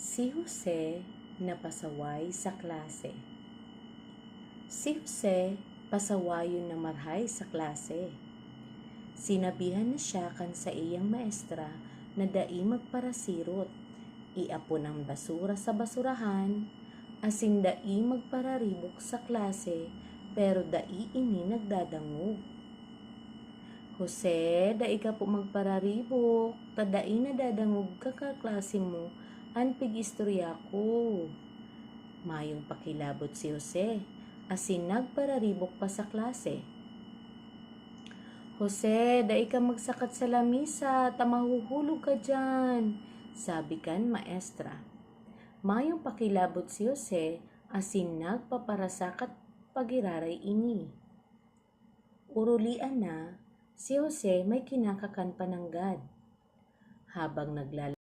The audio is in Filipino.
Si Jose napasaway sa klase. Si Jose pasawayon na marhay sa klase. Sinabihan na siya kan sa iyang maestra na dai magparasirot, iapon ang basura sa basurahan, asin dai magpararibok sa klase, pero dai ini nagdadangog. Jose, dai ka po magpararibok, tadai nadadangog ka klase mo, anpig istorya ko. Mayong pakilabot si Jose, asin nagpararibok pa sa klase. Jose, dai ka magsakat sa lamisa, tamahuhulog ka dyan, sabi kan maestra. Mayong pakilabot si Jose, asin nagpaparasakat pagiraray ini. Urulian na, si Jose may kinakakan pananggad. Habang